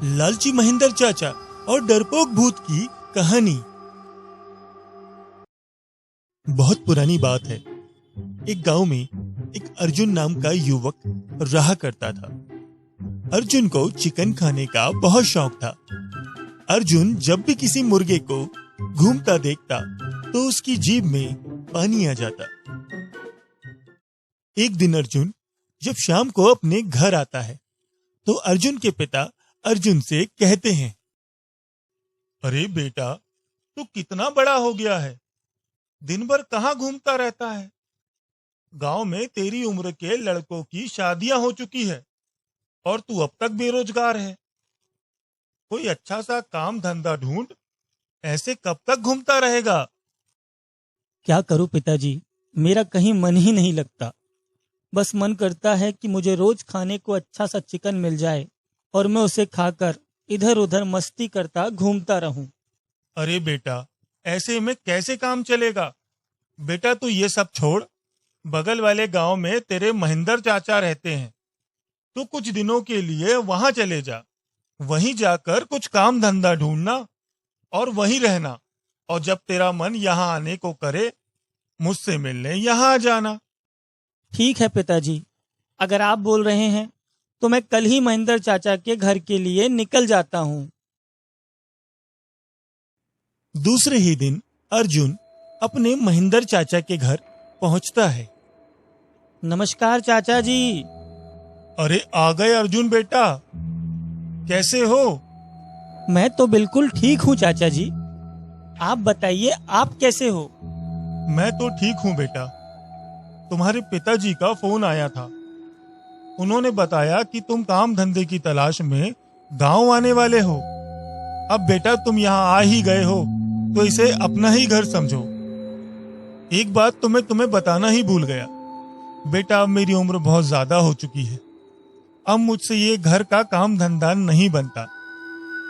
लालची महेंद्र चाचा और डरपोक भूत की कहानी। बहुत पुरानी बात है। एक गांव में एक अर्जुन नाम का युवक रहा करता था। अर्जुन को चिकन खाने का बहुत शौक था। अर्जुन जब भी किसी मुर्गे को घूमता देखता तो उसकी जीभ में पानी आ जाता। एक दिन अर्जुन जब शाम को अपने घर आता है तो अर्जुन के पिता अर्जुन से कहते हैं, अरे बेटा, तू कितना बड़ा हो गया है, दिन भर कहाँ घूमता रहता है। गांव में तेरी उम्र के लड़कों की शादियां हो चुकी है और तू अब तक बेरोजगार है। कोई अच्छा सा काम धंधा ढूंढ, ऐसे कब तक घूमता रहेगा। क्या करूं पिताजी, मेरा कहीं मन ही नहीं लगता। बस मन करता है कि मुझे रोज खाने को अच्छा सा चिकन मिल जाए और मैं उसे खाकर इधर उधर मस्ती करता घूमता रहूं। अरे बेटा, ऐसे में कैसे काम चलेगा। बेटा तू ये सब छोड़, बगल वाले गांव में तेरे महेंद्र चाचा रहते हैं, तू कुछ दिनों के लिए वहां चले जा। वहीं जाकर कुछ काम धंधा ढूंढना और वहीं रहना, और जब तेरा मन यहाँ आने को करे मुझसे मिलने यहाँ आ जाना। ठीक है पिताजी, अगर आप बोल रहे हैं तो मैं कल ही महेंद्र चाचा के घर के लिए निकल जाता हूँ। दूसरे ही दिन अर्जुन अपने महेंद्र चाचा के घर पहुंचता है। नमस्कार चाचा जी। अरे आ गए अर्जुन बेटा, कैसे हो। मैं तो बिल्कुल ठीक हूँ चाचा जी, आप बताइए आप कैसे हो। मैं तो ठीक हूँ बेटा। तुम्हारे पिताजी का फोन आया था। उन्होंने बताया कि तुम काम धंधे की तलाश में गांव आने वाले हो। अब बेटा तुम यहाँ आ ही गए हो तो इसे अपना ही घर समझो। एक बात तो मैं तुम्हें बताना ही भूल गया। बेटा अब मेरी उम्र बहुत ज्यादा हो चुकी है। अब मुझसे ये घर का काम धंधा नहीं बनता।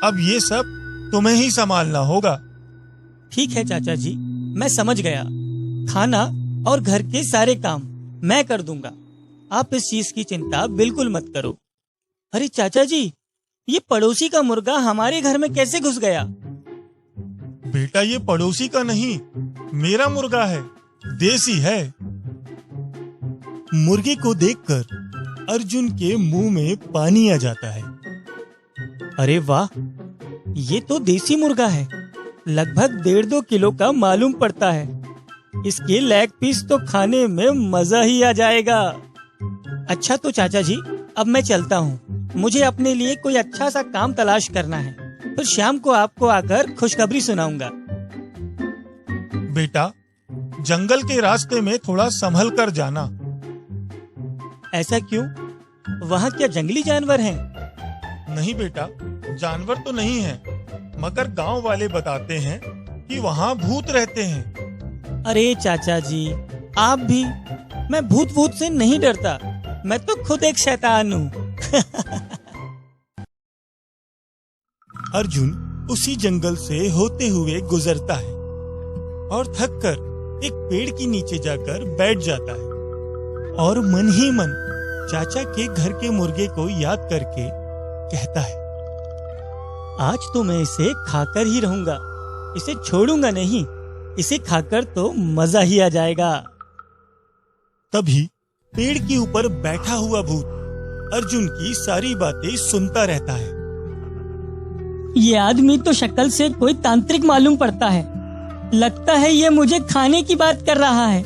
अब ये सब तुम्हें ही संभालना होगा। ठीक है चाचा जी, मैं समझ गया। खाना और घर के सारे काम मैं कर दूंगा, आप इस चीज की चिंता बिल्कुल मत करो। अरे चाचा जी, ये पड़ोसी का मुर्गा हमारे घर में कैसे घुस गया। बेटा ये पड़ोसी का नहीं, मेरा मुर्गा है, देसी है। मुर्गे को देखकर अर्जुन के मुंह में पानी आ जाता है। अरे वाह, ये तो देसी मुर्गा है। लगभग 1.5-2 किलो का मालूम पड़ता है। इसके लेग पीस तो खाने में मजा ही आ जाएगा। अच्छा तो चाचा जी, अब मैं चलता हूँ। मुझे अपने लिए कोई अच्छा सा काम तलाश करना है, फिर शाम को आपको आकर खुशखबरी सुनाऊंगा। बेटा जंगल के रास्ते में थोड़ा संभल कर जाना। ऐसा क्यों, वहाँ क्या जंगली जानवर हैं? नहीं बेटा, जानवर तो नहीं है, मगर गांव वाले बताते हैं कि वहाँ भूत रहते हैं। अरे चाचा जी, आप भी। मैं भूत से नहीं डरता, मैं तो खुद एक शैतान हूँ। अर्जुन उसी जंगल से होते हुए गुजरता है और थककर एक पेड़ के नीचे जाकर बैठ जाता है और मन ही मन चाचा के घर के मुर्गे को याद करके कहता है, आज तो मैं इसे खाकर ही रहूंगा, इसे छोड़ूंगा नहीं। इसे खाकर तो मजा ही आ जाएगा। तभी पेड़ के ऊपर बैठा हुआ भूत अर्जुन की सारी बातें सुनता रहता है। ये आदमी तो शक्ल से कोई तांत्रिक मालूम पड़ता है। लगता है ये मुझे खाने की बात कर रहा है।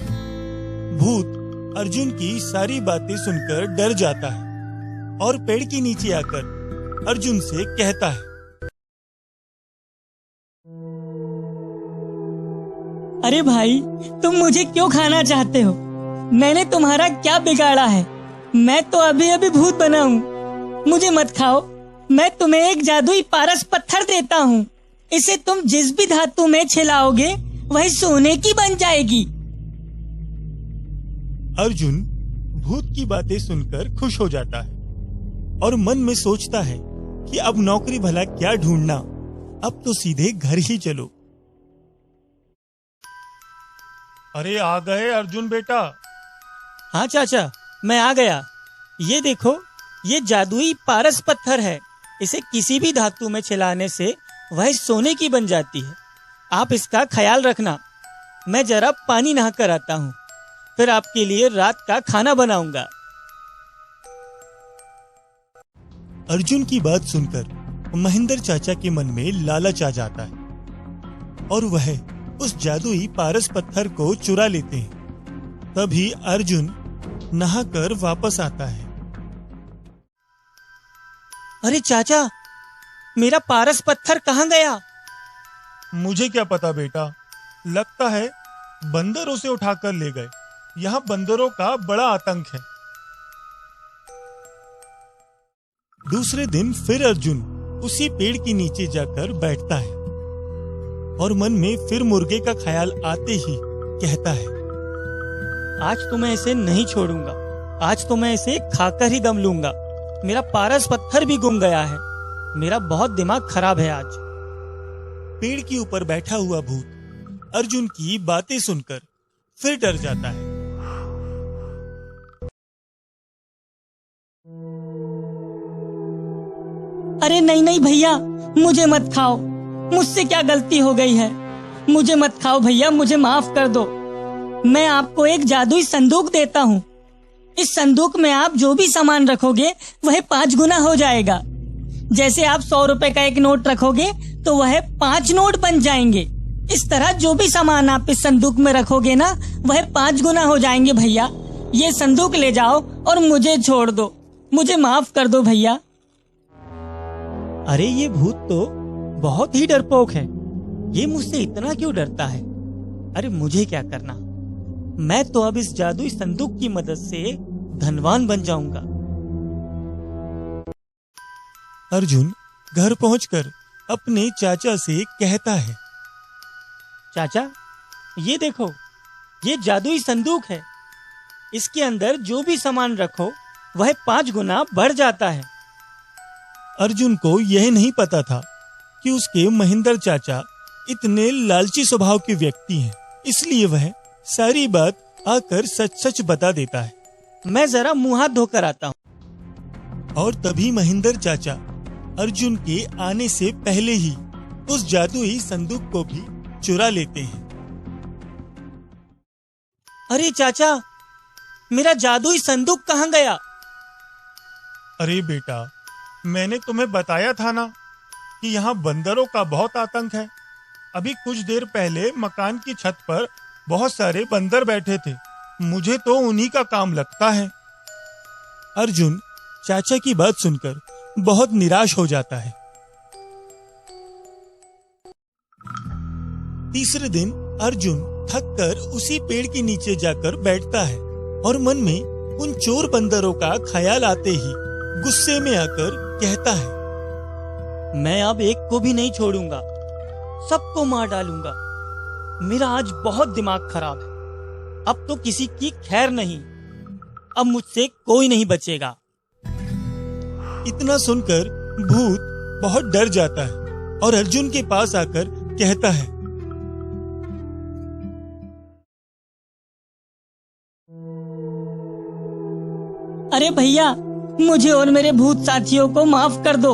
भूत अर्जुन की सारी बातें सुनकर डर जाता है और पेड़ के नीचे आकर अर्जुन से कहता है, अरे भाई, तुम मुझे क्यों खाना चाहते हो? मैंने तुम्हारा क्या बिगाड़ा है? मैं तो अभी अभी भूत बना हूँ। मुझे मत खाओ। मैं तुम्हें एक जादुई पारस पत्थर देता हूँ। इसे तुम जिस भी धातु में छिलाओगे वही सोने की बन जाएगी। अर्जुन भूत की बातें सुनकर खुश हो जाता है और मन में सोचता है कि अब नौकरी भला क्या ढूंढना, अब तो सीधे घर ही चलो। अरे आ गए अर्जुन बेटा। हाँ चाचा, मैं आ गया। ये देखो, ये जादुई पारस पत्थर है। इसे किसी भी धातु में चलाने से वह सोने की बन जाती है। आप इसका ख्याल रखना। मैं जरा पानी नहाकर आता हूँ, फिर आपके लिए रात का खाना बनाऊंगा। अर्जुन की बात सुनकर महेंद्र चाचा के मन में लालच आ जाता है और वह उस जादुई पारस पत्थर को चुरा लेते हैं। तभी अर्जुन नहाकर वापस आता है। अरे चाचा, मेरा पारस पत्थर कहाँ गया? मुझे क्या पता बेटा, लगता है बंदर उसे उठाकर ले गए। यहाँ बंदरों का बड़ा आतंक है। दूसरे दिन फिर अर्जुन उसी पेड़ के नीचे जाकर बैठता है और मन में फिर मुर्गे का ख्याल आते ही कहता है, आज तो मैं इसे नहीं छोड़ूंगा। आज तो मैं इसे खाकर ही दम लूंगा। मेरा पारस पत्थर भी गुम गया है। मेरा बहुत दिमाग खराब है आज। पेड़ के ऊपर बैठा हुआ भूत अर्जुन की बातें सुनकर फिर डर जाता है। अरे नहीं नहीं भैया, मुझे मत खाओ। मुझसे क्या गलती हो गई है? मुझे मत खाओ भैया, मुझे माफ कर दो। मैं आपको एक जादुई संदूक देता हूँ। इस संदूक में आप जो भी सामान रखोगे वह 5 गुना हो जाएगा। जैसे आप 100 रुपए का एक नोट रखोगे तो वह 5 नोट बन जाएंगे। इस तरह जो भी सामान आप इस संदूक में रखोगे ना, वह 5 गुना हो जाएंगे भैया। ये संदूक ले जाओ और मुझे छोड़ दो। मुझे माफ कर दो भैया। अरे ये भूत तो बहुत ही डरपोक है। ये मुझसे इतना क्यों डरता है? अरे मुझे क्या करना, मैं तो अब इस जादुई संदूक की मदद से धनवान बन जाऊंगा। अर्जुन घर पहुंचकर अपने चाचा से कहता है, चाचा ये देखो, ये जादुई संदूक है। इसके अंदर जो भी सामान रखो वह 5 गुना बढ़ जाता है। अर्जुन को यह नहीं पता था कि उसके महेंद्र चाचा इतने लालची स्वभाव के व्यक्ति हैं, इसलिए वह सारी बात आकर सच सच बता देता है। मैं जरा मुंह हाथ धोकर आता हूँ। और तभी महेंद्र चाचा अर्जुन के आने से पहले ही उस जादुई संदूक को भी चुरा लेते हैं। अरे चाचा, मेरा जादुई संदूक कहाँ गया? अरे बेटा, मैंने तुम्हें बताया था ना कि यहाँ बंदरों का बहुत आतंक है। अभी कुछ देर पहले मकान की छत पर बहुत सारे बंदर बैठे थे। मुझे तो उन्हीं का काम लगता है। अर्जुन चाचा की बात सुनकर बहुत निराश हो जाता है। तीसरे दिन अर्जुन थककर उसी पेड़ के नीचे जाकर बैठता है और मन में उन चोर बंदरों का ख्याल आते ही गुस्से में आकर कहता है, मैं अब एक को भी नहीं छोड़ूंगा, सबको मार डालूंगा। मेरा आज बहुत दिमाग खराब है। अब तो किसी की खैर नहीं। अब मुझसे कोई नहीं बचेगा। इतना सुनकर भूत बहुत डर जाता है और अर्जुन के पास आकर कहता है, अरे भैया, मुझे और मेरे भूत साथियों को माफ कर दो।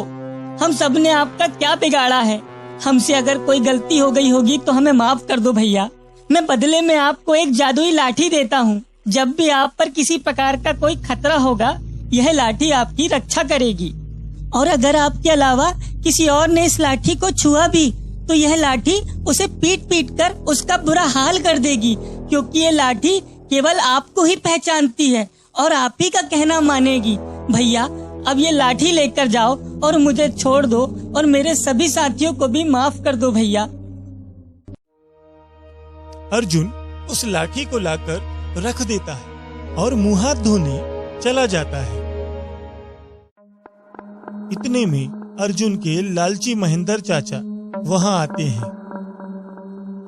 हम सब ने आपका क्या बिगाड़ा है? हमसे अगर कोई गलती हो गई होगी तो हमें माफ कर दो भैया। मैं बदले में आपको एक जादुई लाठी देता हूँ। जब भी आप पर किसी प्रकार का कोई खतरा होगा, यह लाठी आपकी रक्षा करेगी। और अगर आपके अलावा किसी और ने इस लाठी को छुआ भी तो यह लाठी उसे पीट पीट कर उसका बुरा हाल कर देगी, क्योंकि ये लाठी केवल आपको ही पहचानती है और आप ही का कहना मानेगी। भैया, अब ये लाठी लेकर जाओ और मुझे छोड़ दो और मेरे सभी साथियों को भी माफ कर दो भैया। अर्जुन उस लाठी को लाकर रख देता है और मुंह हाथ धोने चला जाता है। इतने में अर्जुन के लालची महेंद्र चाचा वहां आते हैं।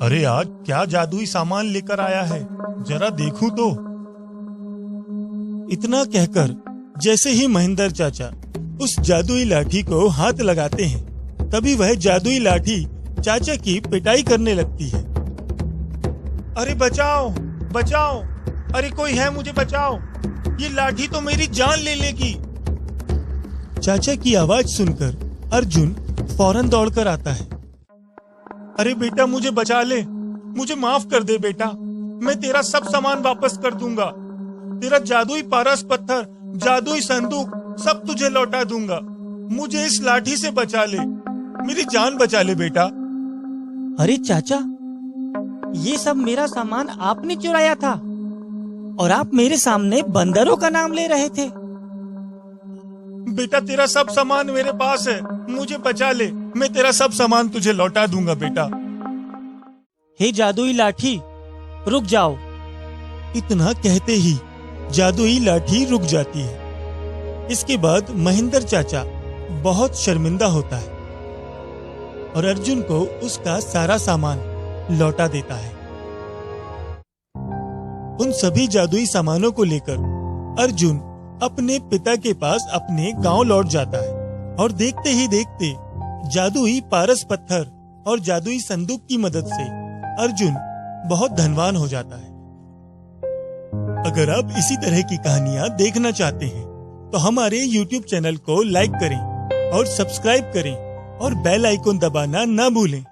अरे आज क्या जादुई सामान लेकर आया है, जरा देखूं तो। इतना कहकर जैसे ही महेंद्र चाचा उस जादुई लाठी को हाथ लगाते हैं, तभी वह जादुई लाठी चाचा की पिटाई करने लगती है। अरे बचाओ बचाओ, अरे कोई है, मुझे बचाओ, ये लाठी तो मेरी जान ले लेगी। चाचा की आवाज सुनकर अर्जुन फौरन दौड़कर आता है। अरे बेटा मुझे बचा ले, मुझे माफ कर दे बेटा, मैं तेरा सब सामान वापस कर दूंगा, तेरा जादुई पारस पत्थर, जादुई संदूक सब तुझे लौटा दूंगा, मुझे इस लाठी से बचा ले, मेरी जान बचा ले बेटा। अरे चाचा, ये सब मेरा सामान आपने चुराया था और आप मेरे सामने बंदरों का नाम ले रहे थे। बेटा तेरा सब सामान मेरे पास है, मुझे बचा ले, मैं तेरा सब सामान तुझे लौटा दूंगा बेटा। हे जादुई लाठी, रुक जाओ। इतना कहते ही जादुई लाठी रुक जाती है। इसके बाद महेंद्र चाचा बहुत शर्मिंदा होता है और अर्जुन को उसका सारा सामान लौटा देता है। उन सभी जादुई सामानों को लेकर अर्जुन अपने पिता के पास अपने गांव लौट जाता है और देखते ही देखते जादुई पारस पत्थर और जादुई संदूक की मदद से अर्जुन बहुत धनवान हो जाता है। अगर आप इसी तरह की कहानियां देखना चाहते हैं तो हमारे YouTube चैनल को लाइक करें और सब्सक्राइब करें और बेल आइकन दबाना ना भूलें।